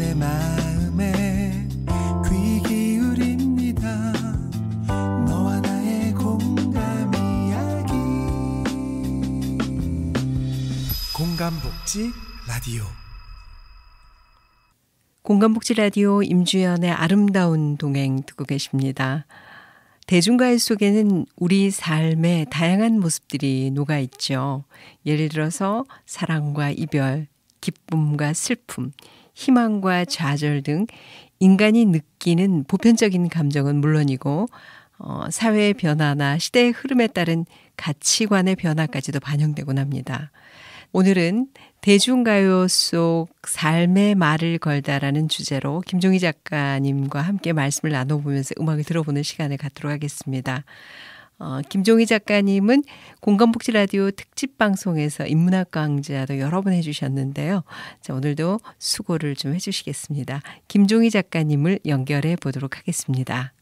그대 마음에 귀 기울입니다. 너와 나의 공감 이야기. 공감복지 라디오. 공감복지 라디오 임주연의 아름다운 동행 듣고 계십니다. 대중가요 속에는 우리 삶의 다양한 모습들이 녹아있죠. 예를 들어서 사랑과 이별, 기쁨과 슬픔, 희망과 좌절 등 인간이 느끼는 보편적인 감정은 물론이고 사회의 변화나 시대의 흐름에 따른 가치관의 변화까지도 반영되곤 합니다. 오늘은 대중가요 속 삶의 말을 걸다라는 주제로 김종희 작가님과 함께 말씀을 나눠보면서 음악을 들어보는 시간을 갖도록 하겠습니다. 김종희 작가님은 공감복지 라디오 특집 방송에서 인문학 강좌도 여러 번 해주셨는데요. 자, 오늘도 수고를 좀 해주시겠습니다. 김종희 작가님을 연결해 보도록 하겠습니다.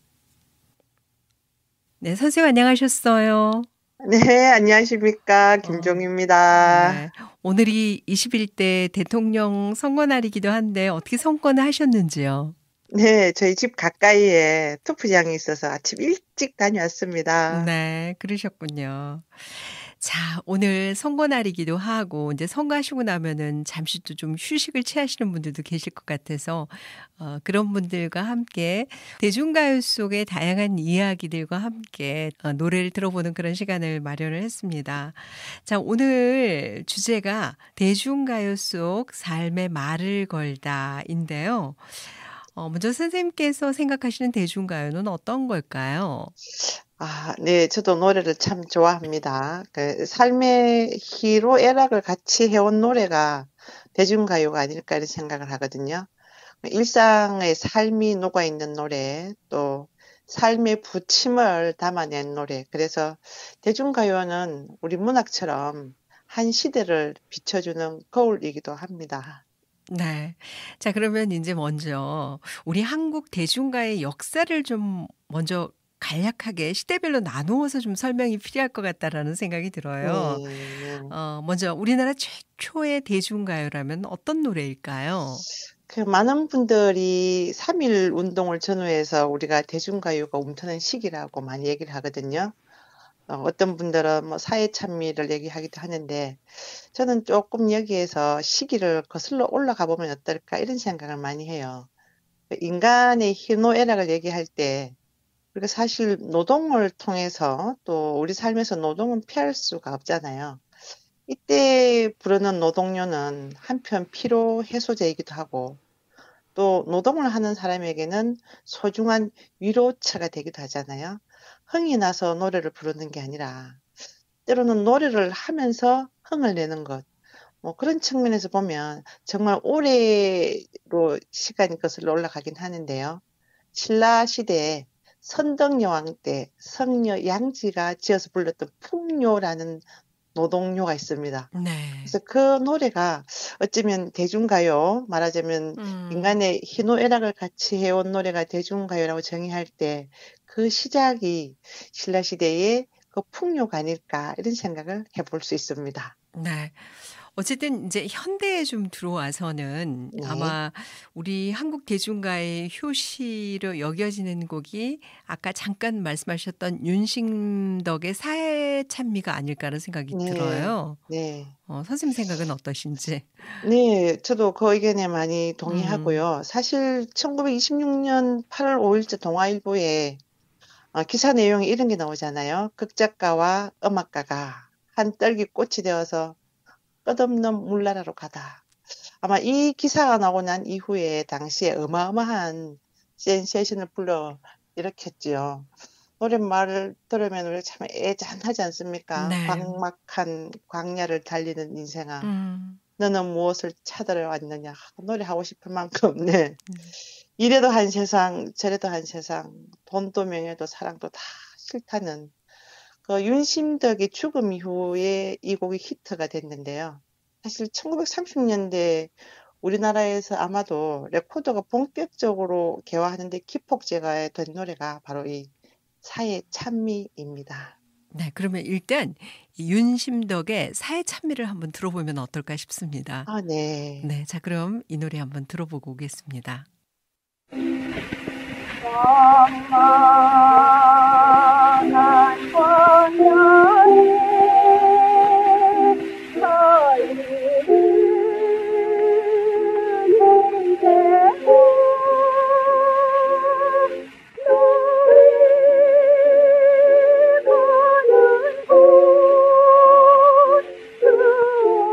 네, 선생님 안녕하셨어요. 네, 안녕하십니까. 김종희입니다. 네. 오늘이 21대 대통령 선거날이기도 한데 어떻게 선거는 하셨는지요? 네, 저희 집 가까이에 투표장이 있어서 아침 일찍 다녀왔습니다. 네, 그러셨군요. 자, 오늘 선거날이기도 하고 이제 선거하시고 나면은 잠시 또 좀 휴식을 취하시는 분들도 계실 것 같아서 그런 분들과 함께 대중가요 속의 다양한 이야기들과 함께 노래를 들어보는 그런 시간을 마련을 했습니다. 자, 오늘 주제가 대중가요 속 삶의 말을 걸다인데요. 먼저 선생님께서 생각하시는 대중가요는 어떤 걸까요? 네, 저도 노래를 참 좋아합니다. 그 삶의 희로애락을 같이 해온 노래가 대중가요가 아닐까 이런 생각을 하거든요. 일상의 삶이 녹아있는 노래, 또 삶의 부침을 담아낸 노래. 그래서 대중가요는 우리 문학처럼 한 시대를 비춰주는 거울이기도 합니다. 네. 자, 그러면 이제 먼저 우리 한국 대중가의 역사를 좀 먼저 간략하게 시대별로 나누어서 좀 설명이 필요할 것 같다라는 생각이 들어요. 네. 먼저 우리나라 최초의 대중가요라면 어떤 노래일까요? 그 많은 분들이 3.1 운동을 전후해서 우리가 대중가요가 움트는 시기라고 많이 얘기를 하거든요. 어떤 분들은 뭐 사회 찬미를 얘기하기도 하는데 저는 조금 여기에서 시기를 거슬러 올라가 보면 어떨까 이런 생각을 많이 해요. 인간의 희노애락을 얘기할 때 우리가 사실 노동을 통해서 또 우리 삶에서 노동은 피할 수가 없잖아요. 이때 부르는 노동요는 한편 피로 해소제이기도 하고 또 노동을 하는 사람에게는 소중한 위로처가 되기도 하잖아요. 흥이 나서 노래를 부르는 게 아니라 때로는 노래를 하면서 흥을 내는 것. 뭐 그런 측면에서 보면 정말 오래로 시간이 거슬러 올라가긴 하는데요. 신라 시대에 선덕여왕 때 성녀 양지가 지어서 불렀던 풍요라는 노동요가 있습니다. 네. 그래서 그 노래가 어쩌면 대중가요, 말하자면 인간의 희노애락을 같이 해온 노래가 대중가요라고 정의할 때 그 시작이 신라시대의 그 풍요가 아닐까 이런 생각을 해볼 수 있습니다. 네. 어쨌든 이제 현대에 좀 들어와서는 네. 아마 우리 한국 대중가의 효시로 여겨지는 곡이 아까 잠깐 말씀하셨던 윤심덕의 사회 찬미가 아닐까라는 생각이 네. 들어요. 네. 선생님 생각은 어떠신지? 네. 저도 그 의견에 많이 음. 동의하고요. 사실 1926년 8월 5일자 동아일보에 기사 내용에 이런 게 나오잖아요. 극작가와 음악가가 한 떨기꽃이 되어서 끝없는 물나라로 가다. 아마 이 기사가 나오고 난 이후에 당시에 어마어마한 센세이션을 불러일으켰지요. 노랫말을 들으면 우리가 참 애잔하지 않습니까? 네. 광막한 광야를 달리는 인생아. 음. 너는 무엇을 찾으러 왔느냐. 노래하고 싶을 만큼 네. 이래도 한 세상 저래도 한 세상 돈도 명예도 사랑도 다 싫다는 그 윤심덕의 죽음 이후에 이 곡이 히트가 됐는데요. 사실 1930년대 우리나라에서 아마도 레코더가 본격적으로 개화하는데 기폭제가 된 노래가 바로 이 사회 찬미입니다. 네. 그러면 일단 윤심덕의 사회 찬미를 한번 들어보면 어떨까 싶습니다. 아, 네. 네, 자 그럼 이 노래 한번 들어보고 오겠습니다. 멍멍한 권면에 서이는 행세고 너희 보는 곳 그대면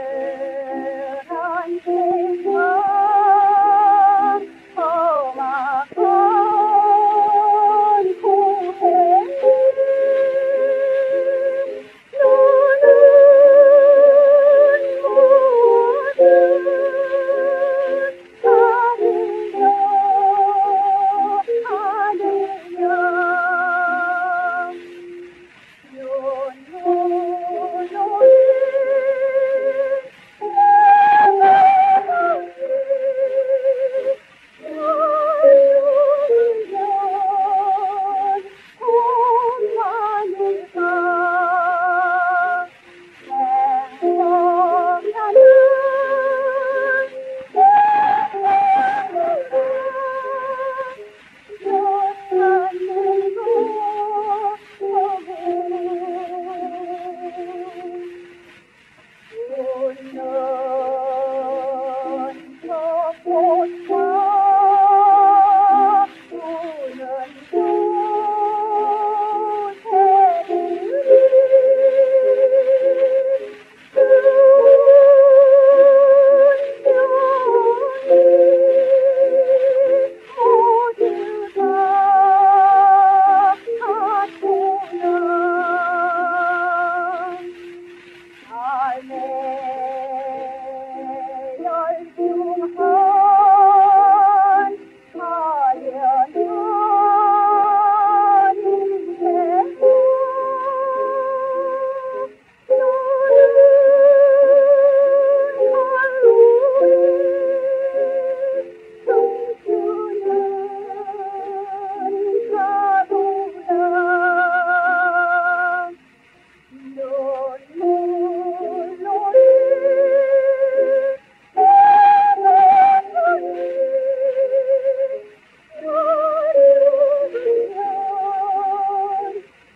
쓸쓸한 세상 험악한 고생을 너는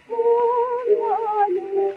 모든 하느냐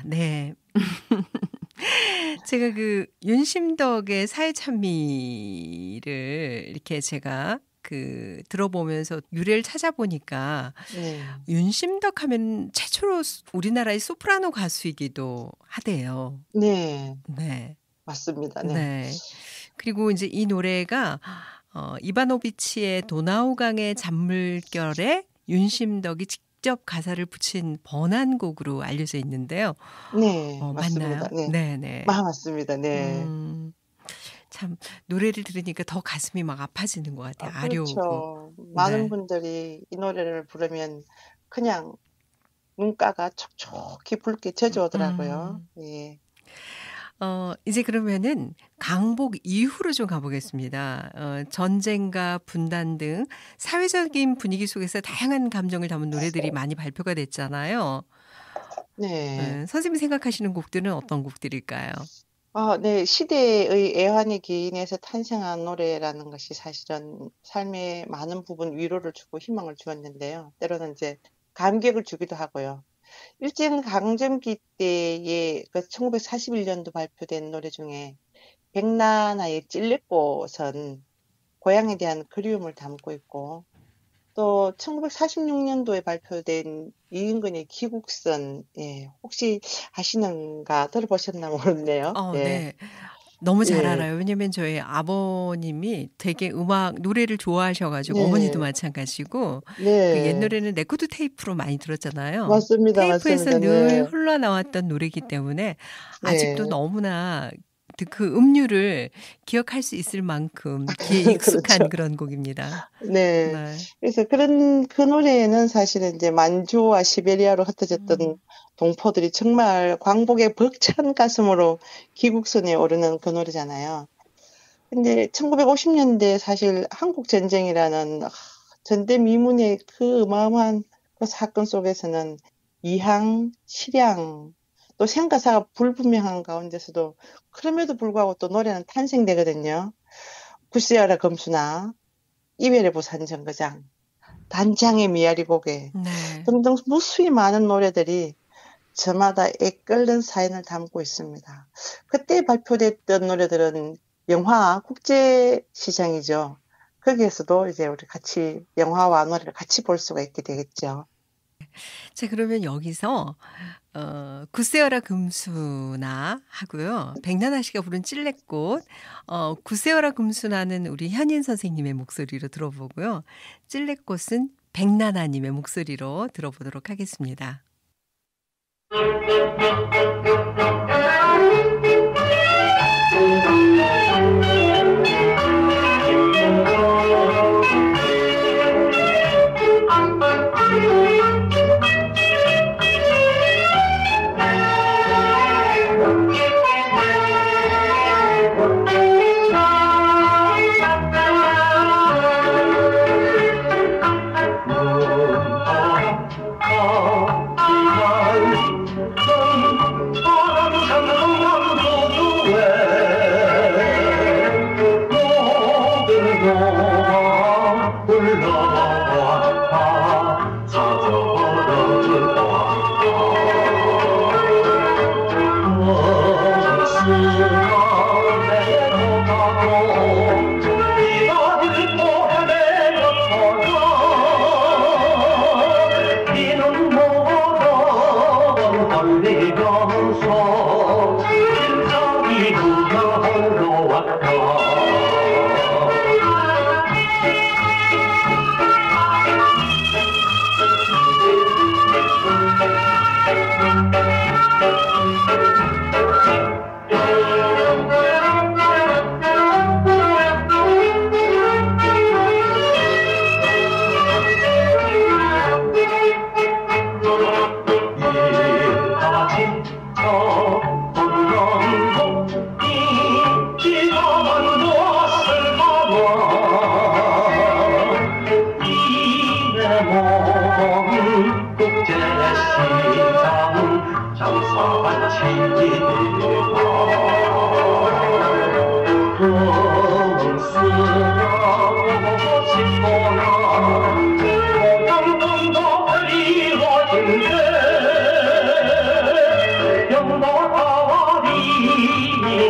네. 제가 그 윤심덕의 사회 찬미를 이렇게 제가 들어보면서 유래를 찾아보니까 네. 윤심덕 하면 최초로 우리나라의 소프라노 가수이기도 하대요. 네. 네. 맞습니다. 네. 네. 그리고 이제 이 노래가 이바노비치의 도나우강의 잔물결에 윤심덕이 직접 가사를 붙인 번안곡으로 알려져 있는데요. 네. 맞나요? 맞습니다. 네. 네네. 맞습니다. 네. 참 노래를 들으니까 더 가슴이 막 아파지는 것 같아요. 아려오고. 그렇죠. 많은 네. 분들이 이 노래를 부르면 그냥 눈가가 촉촉히 붉게 젖어오더라고요. 음. 예. 이제 그러면은 강복 이후로 좀 가보겠습니다. 전쟁과 분단 등 사회적인 분위기 속에서 다양한 감정을 담은 노래들이 많이 발표가 됐잖아요. 네. 선생님이 생각하시는 곡들은 어떤 곡들일까요? 네. 시대의 애환이 기인해서 탄생한 노래라는 것이 사실은 삶의 많은 부분 위로를 주고 희망을 주었는데요. 때로는 이제 감격을 주기도 하고요. 일제 강점기 때에 1941년도 발표된 노래 중에 백나나의 찔레꽃은 고향에 대한 그리움을 담고 있고, 또 1946년도에 발표된 이은근의 기국선, 예, 혹시 아시는가 들어보셨나 모르겠네요. 네. 네. 너무 잘 예. 알아요. 왜냐면 저희 아버님이 되게 노래를 좋아하셔가지고 네. 어머니도 마찬가지고 그 네. 옛노래는 레코드 테이프로 많이 들었잖아요. 맞습니다. 테이프에서 맞습니다. 늘 네. 흘러나왔던 노래이기 때문에 아직도 네. 너무나 그 음률을 기억할 수 있을 만큼 귀에 익숙한 그렇죠. 그런 곡입니다. 네. 네. 그래서 그 노래에는 사실은 이제 만주와 시베리아로 흩어졌던 동포들이 정말 광복의 벅찬 가슴으로 기국선에 오르는 그 노래잖아요. 근데 1950년대 사실 한국 전쟁이라는 전대미문의 그 어마어마한 그 사건 속에서는 이항, 실향, 또 생가사가 불분명한 가운데서도 그럼에도 불구하고 또 노래는 탄생되거든요. 구세여라 검수나, 이별의 부산 정거장, 단장의 미아리 고개 네. 등등 무수히 많은 노래들이 저마다 애끓는 사연을 담고 있습니다. 그때 발표됐던 노래들은 영화 국제시장이죠. 거기에서도 이제 우리 같이 영화와 노래를 같이 볼 수가 있게 되겠죠. 자, 그러면 여기서 구세여라 금수나 하고요. 백나나 씨가 부른 찔레꽃, 구세여라 금수나는 우리 현인 선생님의 목소리로 들어보고요. 찔레꽃은 백나나님의 목소리로 들어보도록 하겠습니다.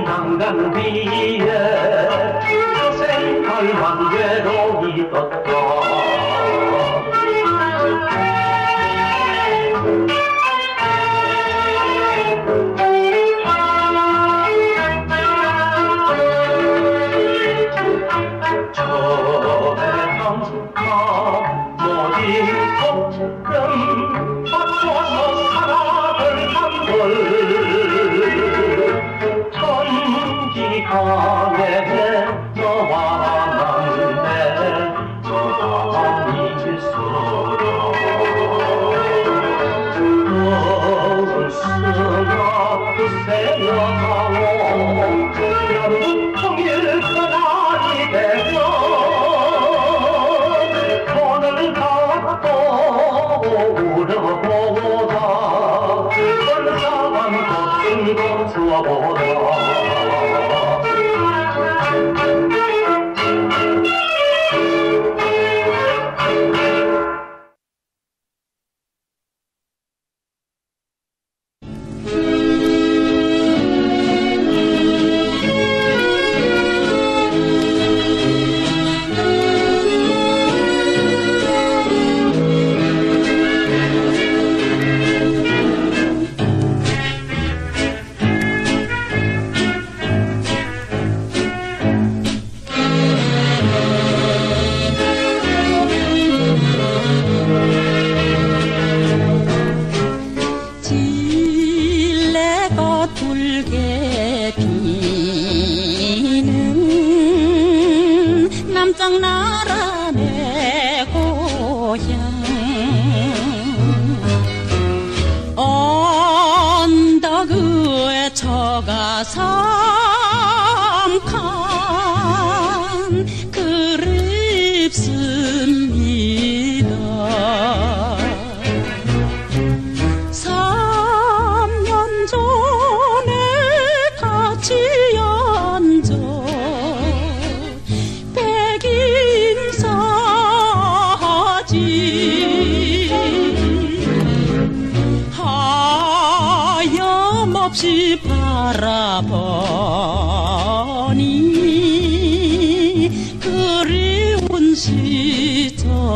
난간 위에 생활 난 외로이 떴다. 없이 바라보니 그리운 시절아.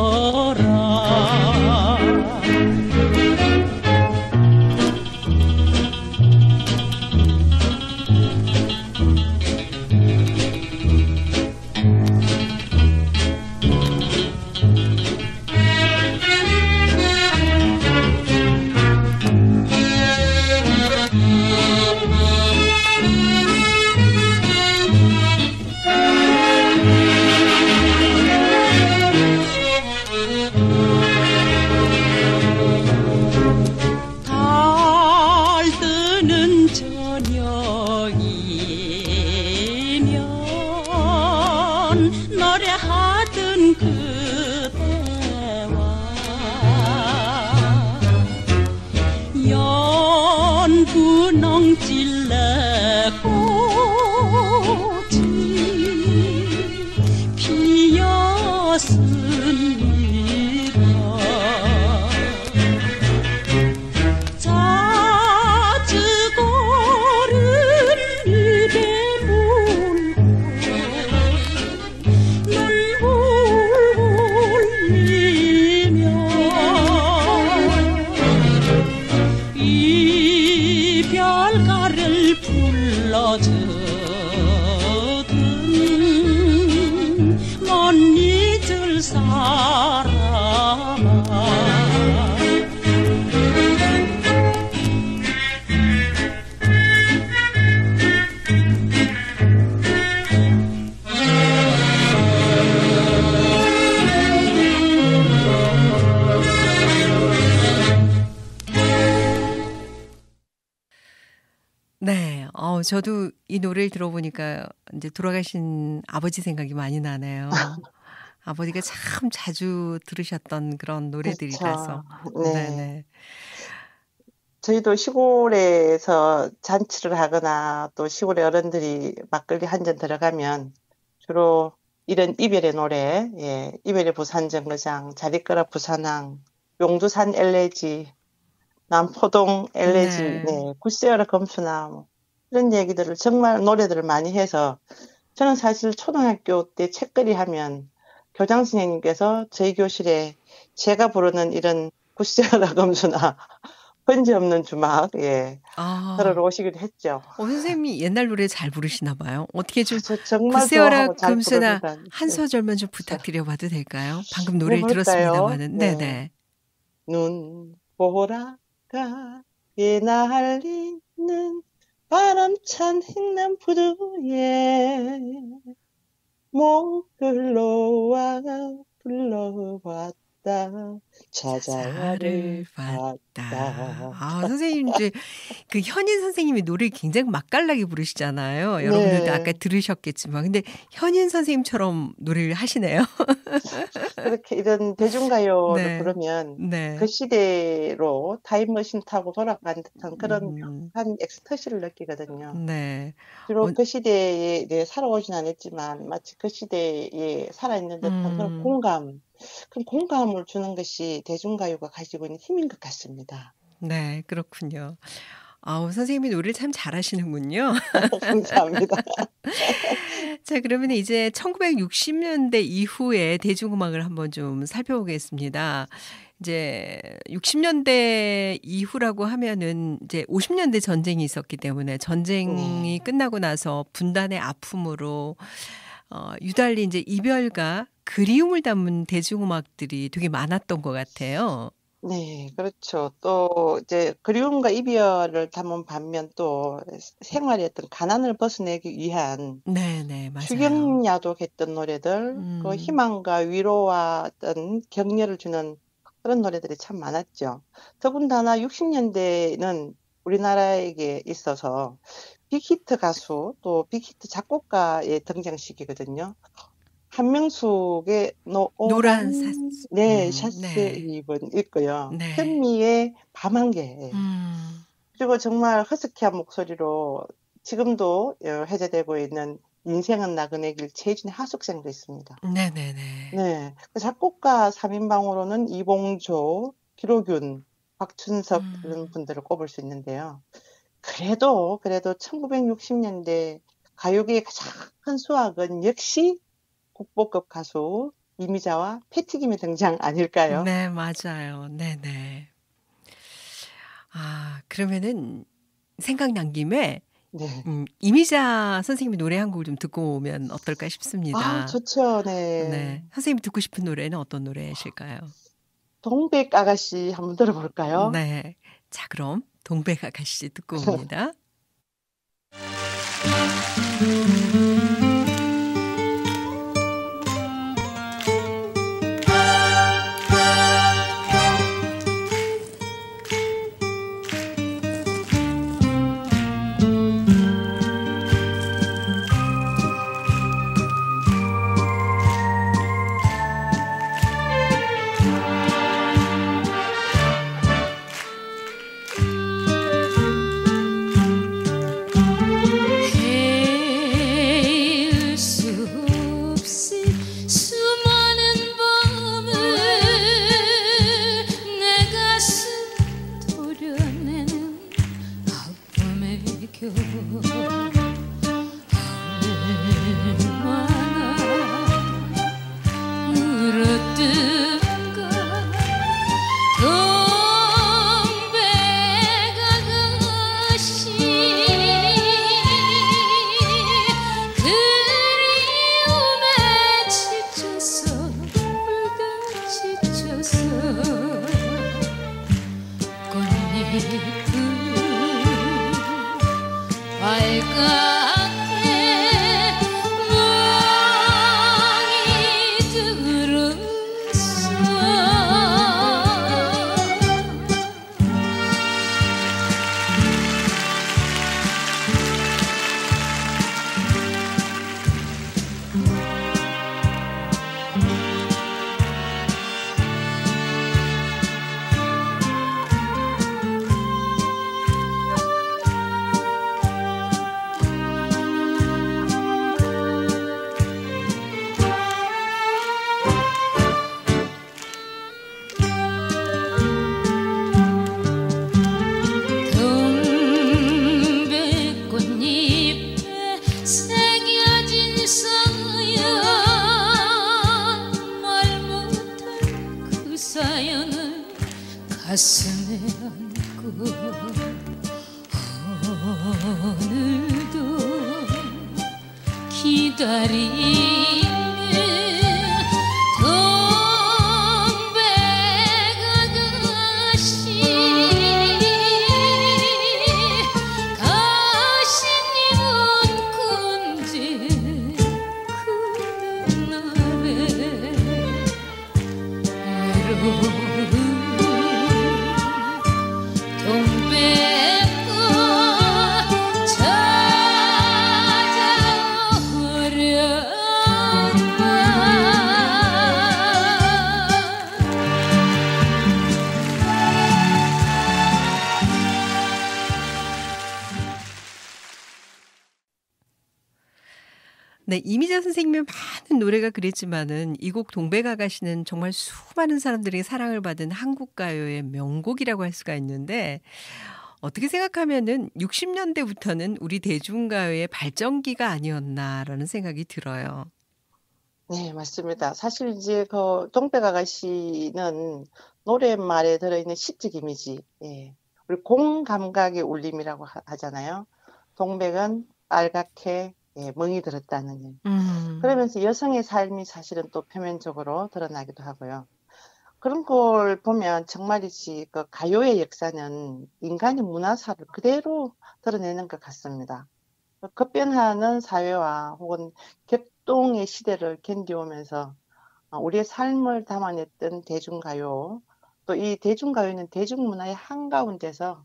노래하던 그대와 연분홍 찔레 꽃이 피었습니다. 자주 고른 입에 물고 이별가를 불러주든 못 잊을 사람아. 네, 저도 이 노래를 들어보니까 이제 돌아가신 아버지 생각이 많이 나네요. 아버지가 참 자주 들으셨던 그런 노래들이라서. 그렇죠. 네. 네네. 저희도 시골에서 잔치를 하거나 또 시골의 어른들이 막걸리 한 잔 들어가면 주로 이런 이별의 노래, 예, 이별의 부산정거장, 잘 있거라 부산항, 용두산 엘레지, 남포동 엘레지, 네. 네, 굿세어라 검수나 뭐 이런 얘기들을 정말 노래들을 많이 해서 저는 사실 초등학교 때 책거리 하면 교장 선생님께서 저희 교실에 제가 부르는 이런 굿세어라 검수나 번지 없는 주막 들으러 아, 오시기도 했죠. 선생님이 옛날 노래 잘 부르시나 봐요. 어떻게 좀 저 정말 구세어라 좋아하고 잘 금수나 부릅니다. 한 네. 소절만 좀 부탁드려봐도 될까요? 방금 뭐 노래를 볼까요? 들었습니다마는. 네. 네네. 눈보라가에 날리는 바람찬 횡단부두에 몽글로와 불러봤다 자자를 찾아를 봤다. 봤다. 선생님 이제 그 현인 선생님이 노래를 굉장히 맛깔나게 부르시잖아요. 여러분들도 아까 네. 들으셨겠지만. 근데 현인 선생님처럼 노래를 하시네요. 그렇게 이런 대중가요를 네. 부르면 그 네. 시대로 타임머신 타고 돌아간 듯한 그런 음, 묘한 엑스터시를 느끼거든요. 네. 비록 그 시대에 살아오진 않았지만 마치 그 시대에 살아있는 듯한 그런 공감을 주는 것이 대중가요가 가지고 있는 힘인 것 같습니다. 네, 그렇군요. 선생님이 노래를 참 잘하시는군요. 감사합니다. 자, 그러면 이제 1960년대 이후에 대중음악을 한번 좀 살펴보겠습니다. 이제 60년대 이후라고 하면은 이제 50년대 전쟁이 있었기 때문에 전쟁이 네. 끝나고 나서 분단의 아픔으로 유달리 이제 이별과 그리움을 담은 대중음악들이 되게 많았던 것 같아요. 네, 그렇죠. 또 이제 그리움과 이별을 담은 반면 또 생활의 어떤 가난을 벗어내기 위한 네네, 맞아요. 추경야독했던 노래들, 그 음, 희망과 위로와 어떤 격려를 주는 그런 노래들이 참 많았죠. 더군다나 60년대는 우리나라에게 있어서 빅히트 가수 또 빅히트 작곡가의 등장시기거든요. 한명숙의 노란 노란 사, 샤츠 네, 입은 있고요. 네. 현미의 밤 한 개. 그리고 정말 허스키한 목소리로 지금도 해제되고 있는 인생은 나그네길 최진의 하숙생도 있습니다. 네네네. 네. 그 작곡가 3인방으로는 이봉조, 기록윤, 박춘석 이런 음, 분들을 꼽을 수 있는데요. 그래도 1960년대 가요계의 가장 큰 수확은 역시 국보급 가수 이미자와 패티김의 등장 아닐까요? 네, 맞아요. 네네. 그러면은 생각난 김에 네. 이미자 선생님이 노래 한 곡을 좀 듣고 오면 어떨까 싶습니다. 좋죠. 네. 네. 선생님이 듣고 싶은 노래는 어떤 노래이실까요? 동백 아가씨 한번 들어볼까요? 네. 자, 그럼 동백 아가씨 듣고 옵니다. 헤일 수 없이 수많은 밤을 내 가슴 도려내는 아픔의 겨 얼마나 울었던가 동백 아가씨 그리움에 지쳐서 울다 지쳐서 꽃잎을 빨갛게 멍이 들었어 기다리는 동백아가씨 가시님은 군지 그 날에 외로운 동백꽃 네, 이미자 선생님의 많은 노래가 그랬지만은 이 곡 동백아가씨는 정말 수많은 사람들에게 사랑을 받은 한국 가요의 명곡이라고 할 수가 있는데 어떻게 생각하면은 60년대부터는 우리 대중가요의 발전기가 아니었나라는 생각이 들어요. 네, 맞습니다. 사실 이제 그 동백아가씨는 노랫말에 들어있는 시적 이미지, 예. 우리 공감각의 울림이라고 하잖아요. 동백은 빨갛게 멍이 들었다는 일. 그러면서 여성의 삶이 사실은 또 표면적으로 드러나기도 하고요. 그런 걸 보면 정말이지 그 가요의 역사는 인간의 문화사를 그대로 드러내는 것 같습니다. 급변하는 사회와 혹은 격동의 시대를 견디오면서 우리의 삶을 담아냈던 대중가요, 또 이 대중가요는 대중문화의 한가운데서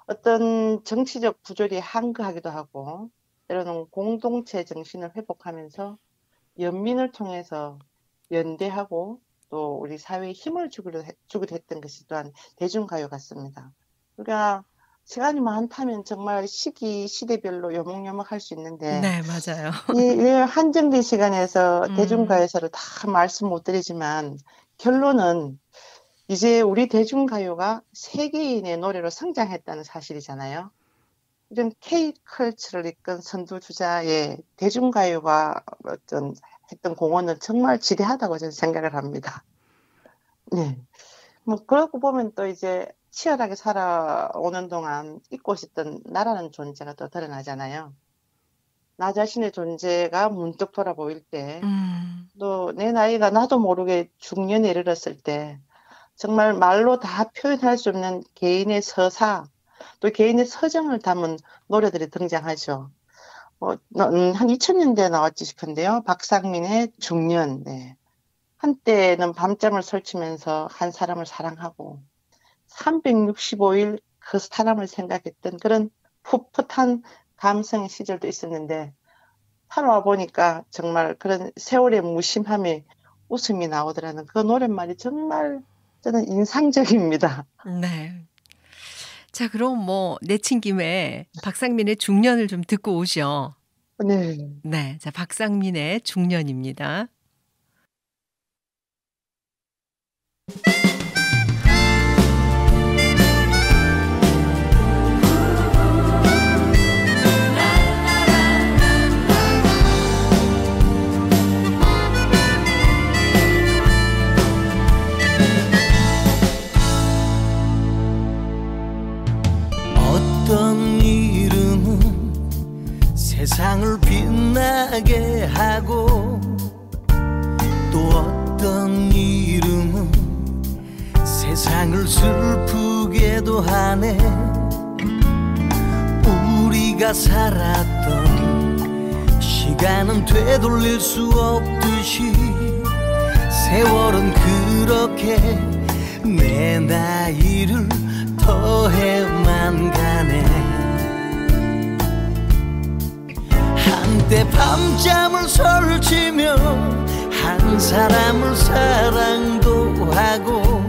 어떤 정치적 부조리에 항거하기도 하고 때로는 공동체 정신을 회복하면서 연민을 통해서 연대하고 또 우리 사회에 힘을 주기도 했던 것이 또한 대중가요 같습니다. 그러니까 시간이 많다면 정말 시대별로 요목요목 할 수 있는데 네, 맞아요. 이 한정된 시간에서 대중가요사를 다 말씀 못 드리지만 결론은 이제 우리 대중가요가 세계인의 노래로 성장했다는 사실이잖아요. 이런 K컬처를 이끈 선두주자의 대중가요가 어떤 했던 공헌은 정말 지대하다고 저는 생각을 합니다. 네. 뭐, 그러고 보면 또 이제 치열하게 살아오는 동안 잊고 있었던 나라는 존재가 또 드러나잖아요. 나 자신의 존재가 문득 돌아보일 때, 또 내 나이가 나도 모르게 중년에 이르렀을 때, 정말 말로 다 표현할 수 없는 개인의 서사, 또 개인의 서정을 담은 노래들이 등장하죠. 한 2000년대에 나왔지 싶은데요. 박상민의 중년. 네. 한때는 밤잠을 설치면서 한 사람을 사랑하고 365일 그 사람을 생각했던 그런 풋풋한 감성의 시절도 있었는데 살아와 보니까 정말 그런 세월의 무심함에 웃음이 나오더라는 그 노랫말이 정말 저는 인상적입니다. 네. 자, 그럼 뭐 내친 김에 박상민의 중년을 좀 듣고 오죠. 네. 네, 자, 박상민의 중년입니다. 어떤 이름은 세상을 빛나게 하고 또 어떤 이름은 세상을 슬프게도 하네. 우리가 살았던 시간은 되돌릴 수 없듯이 세월은 그렇게 내 나이를 더해만 가네. 한때 밤잠을 설치며 한 사람을 사랑도 하고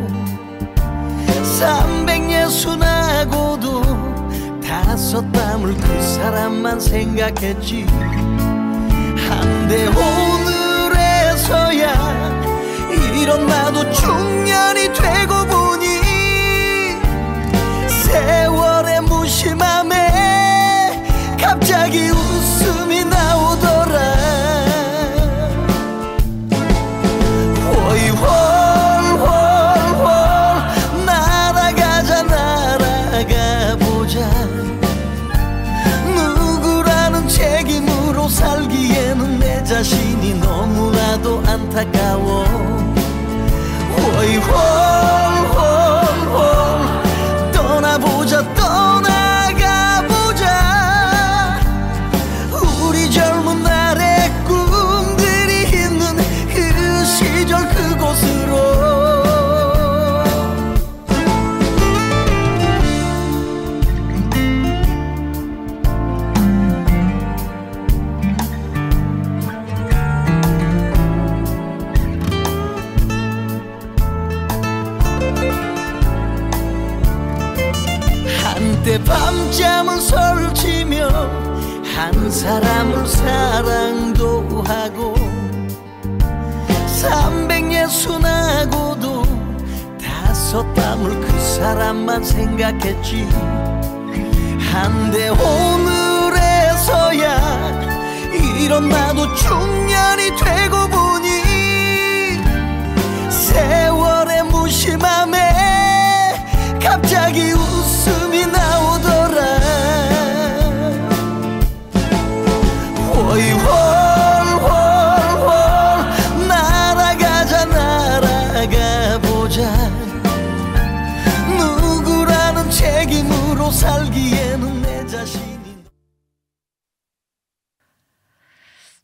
360하고도 다섯 밤을 그 사람만 생각했지. 한데 오늘에서야 이런 나도 중년이 되고 보니 세월의 무심함에 갑자기 웃음이 나오더라. 월월월월 날아가자 날아가보자. 누구라는 책임으로 살기에는 내 안타까워 홀홀홀홀 떠나보자 떠나가보자 우리 젊은 날의 꿈들이 있는 그 시절 그곳으로 한때 밤잠을 설치며 한 사람을 사랑도 하고 360하고도 다섯 밤을 그 사람만 생각했지 한데 오늘에서야 이런 나도 중년이 되고 보니 세월의 무심함에 갑자기 웃음이 나오더라 홀홀홀홀 날아가자 날아가보자 누구라는 책임으로 살기에는 내 자신이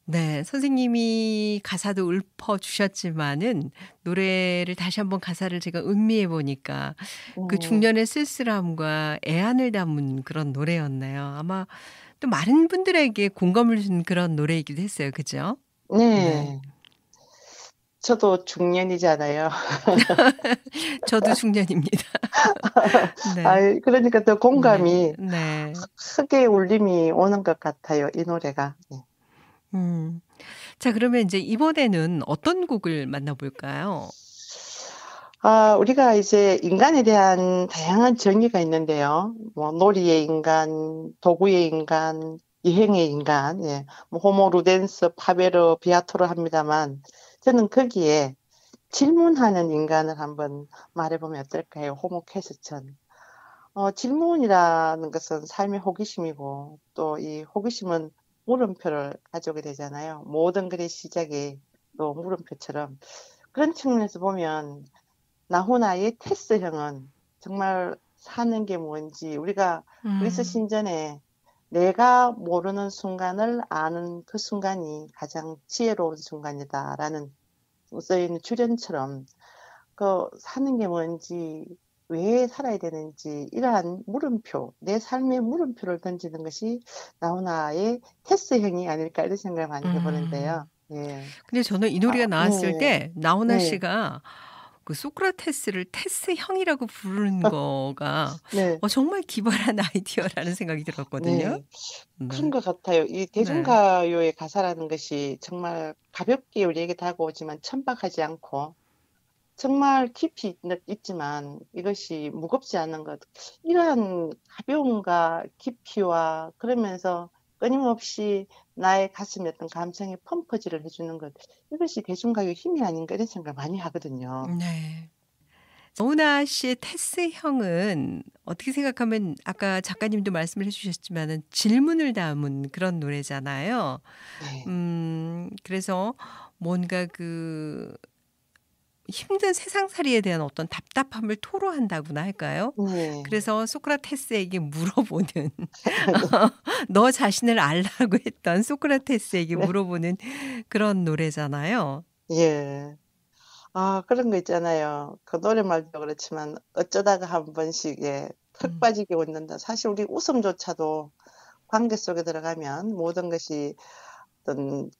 네, 선생님이 가사도 읊어주셨지만은 노래를 다시 한번 가사를 제가 음미해 보니까 그 중년의 쓸쓸함과 애안을 담은 그런 노래였네요. 아마 또 많은 분들에게 공감을 준 그런 노래이기도 했어요. 그죠? 네. 저도 중년이잖아요. 저도 중년입니다. 네. 그러니까 더 공감이 네. 크게 울림이 오는 것 같아요. 이 노래가. 네. 자, 그러면 이제 이번에는 어떤 곡을 만나볼까요? 우리가 이제 인간에 대한 다양한 정의가 있는데요. 뭐 놀이의 인간, 도구의 인간, 여행의 인간, 예. 뭐 호모 루덴스, 파베르, 비아토를 합니다만 저는 거기에 질문하는 인간을 한번 말해보면 어떨까요? 호모 캐스천. 질문이라는 것은 삶의 호기심이고 또 이 호기심은 물음표를 가져오게 되잖아요. 모든 글의 시작이 또 물음표처럼 그런 측면에서 보면 나훈아의 테스형은 정말 사는 게 뭔지 우리가 그리스 신전에 내가 모르는 순간을 아는 그 순간이 가장 지혜로운 순간이다라는 써있는 주련처럼 그 사는 게 뭔지 왜 살아야 되는지 이러한 물음표, 내 삶의 물음표를 던지는 것이 나훈아의 테스형이 아닐까 이런 생각을 많이 해보는데요. 예. 근데 저는 이 노래가 나왔을 네. 때 나훈아 네. 씨가 그 소크라테스를 테스형이라고 부르는 거가 네. 정말 기발한 아이디어라는 생각이 들었거든요. 네. 네. 그런 것 같아요. 이 대중가요의 가사라는 것이 정말 가볍게 우리에게 다가오지만 천박하지 않고 정말 깊이 있지만 이것이 무겁지 않은 것. 이러한 가벼움과 깊이와 그러면서 끊임없이 나의 가슴에 어떤 감성의 펌프질을 해주는 것. 이것이 대중가요의 힘이 아닌가 이런 생각을 많이 하거든요. 네. 나훈아 씨의 테스형은 어떻게 생각하면 아까 작가님도 말씀을 해주셨지만은 질문을 담은 그런 노래잖아요. 네. 그래서 뭔가 그 힘든 세상살이에 대한 어떤 답답함을 토로한다고나 할까요? 네. 그래서 소크라테스에게 물어보는 너 자신을 알라고 했던 소크라테스에게 네. 물어보는 그런 노래잖아요. 예. 그런 거 있잖아요. 그 노래말도 그렇지만 어쩌다가 한 번씩 턱 빠지게 웃는다. 사실 우리 웃음조차도 관계 속에 들어가면 모든 것이 어떤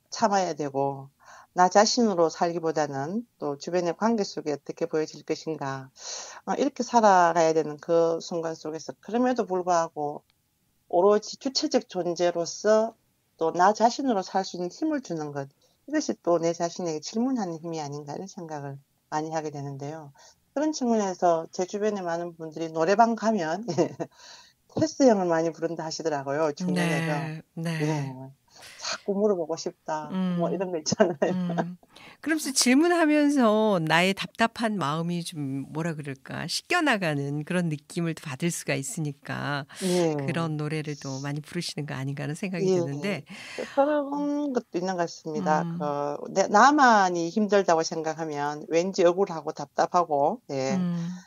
참아야 되고 나 자신으로 살기보다는 또 주변의 관계 속에 어떻게 보여질 것인가 이렇게 살아가야 되는 그 순간 속에서 그럼에도 불구하고 오로지 주체적 존재로서 또 나 자신으로 살 수 있는 힘을 주는 것 이것이 또 내 자신에게 질문하는 힘이 아닌가 이런 생각을 많이 하게 되는데요. 그런 측면에서 제 주변에 많은 분들이 노래방 가면 테스형을 많이 부른다 하시더라고요. 중년에서. 네. 예. 자꾸 물어보고 싶다. 뭐 이런 거 있잖아요. 그러면서 질문하면서 나의 답답한 마음이 좀 뭐라 그럴까 씻겨나가는 그런 느낌을 또 받을 수가 있으니까 예. 그런 노래를 또 많이 부르시는 거 아닌가 하는 생각이 예. 드는데 그런 것도 있는 것 같습니다. 음, 나만이 힘들다고 생각하면 왠지 억울하고 답답하고, 예,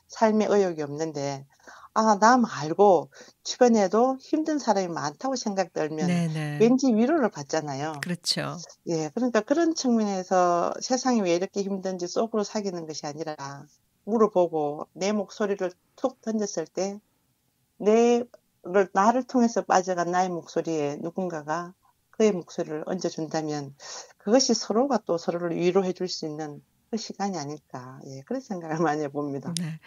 삶에 의욕이 없는데, 나 말고 주변에도 힘든 사람이 많다고 생각 들면 네네. 왠지 위로를 받잖아요. 그렇죠. 예, 그러니까 그런 측면에서 세상이 왜 이렇게 힘든지 속으로 사귀는 것이 아니라 물어보고 내 목소리를 툭 던졌을 때 나를 통해서 빠져간 나의 목소리에 누군가가 그의 목소리를 얹어준다면 그것이 서로가 또 서로를 위로해 줄 수 있는 그 시간이 아닐까. 예, 그런 생각을 많이 해봅니다. 네.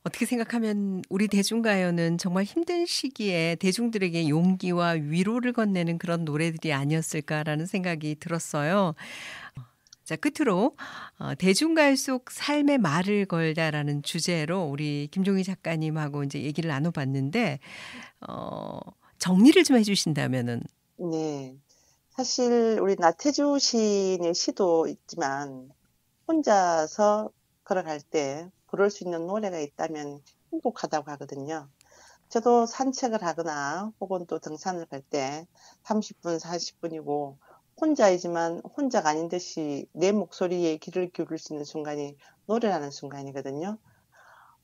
어떻게 생각하면 우리 대중가요는 정말 힘든 시기에 대중들에게 용기와 위로를 건네는 그런 노래들이 아니었을까라는 생각이 들었어요. 자, 끝으로 대중가요 속 삶의 말을 걸다라는 주제로 우리 김종희 작가님하고 이제 얘기를 나눠봤는데 정리를 좀 해주신다면은. 네. 사실 우리 나태주 시인의 시도 있지만 혼자서 걸어갈 때 부를 수 있는 노래가 있다면 행복하다고 하거든요. 저도 산책을 하거나 혹은 또 등산을 갈 때 30분, 40분이고 혼자이지만 혼자가 아닌 듯이 내 목소리에 귀를 기울일 수 있는 순간이 노래라는 순간이거든요.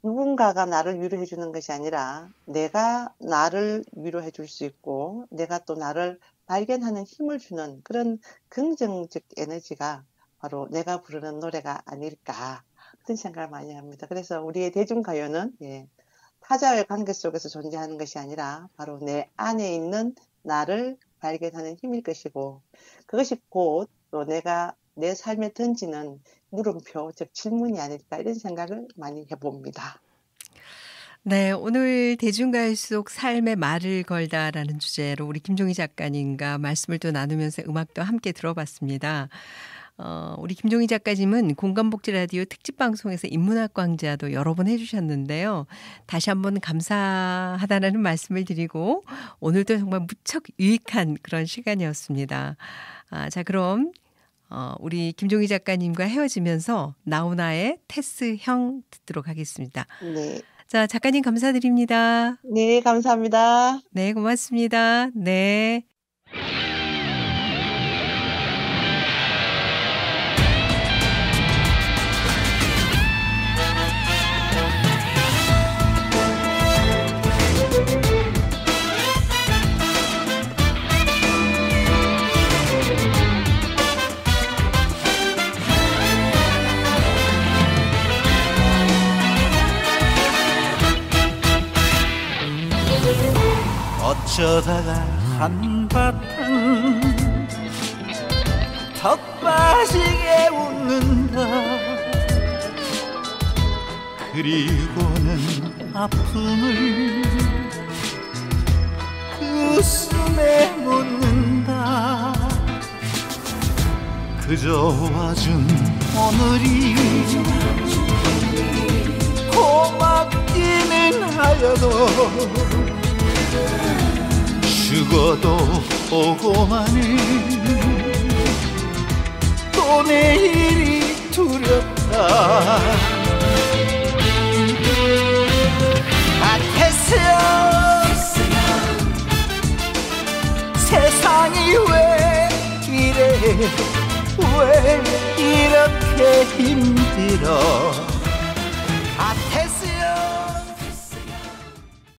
누군가가 나를 위로해 주는 것이 아니라 내가 나를 위로해 줄 수 있고 내가 또 나를 발견하는 힘을 주는 그런 긍정적 에너지가 바로 내가 부르는 노래가 아닐까 그런 생각을 많이 합니다. 그래서 우리의 대중가요는 타자와의 관계 속에서 존재하는 것이 아니라 바로 내 안에 있는 나를 발견하는 힘일 것이고 그것이 곧 또 내가 내 삶에 던지는 물음표, 즉 질문이 아닐까 이런 생각을 많이 해봅니다. 네, 오늘 대중가요 속 삶의 말을 걸다라는 주제로 우리 김종희 작가님과 말씀을 또 나누면서 음악도 함께 들어봤습니다. 우리 김종희 작가님은 공감복지라디오 특집방송에서 인문학 강좌도 여러 번 해주셨는데요. 다시 한번 감사하다는 말씀을 드리고 오늘도 정말 무척 유익한 그런 시간이었습니다. 자, 그럼 우리 김종희 작가님과 헤어지면서 나훈아의 테스형 듣도록 하겠습니다. 네. 자, 작가님 감사드립니다. 네, 감사합니다. 네, 고맙습니다. 네. 어쩌다가 한바탕 턱 빠지게 웃는다. 그리고는 아픔을 그 웃음에 묻는다. 그저 와준 오늘이 고맙기는 하여도 죽어도 오고만은 또 내일이 두렵다. 태스형 세상이 왜 이래 왜 이렇게 힘들어.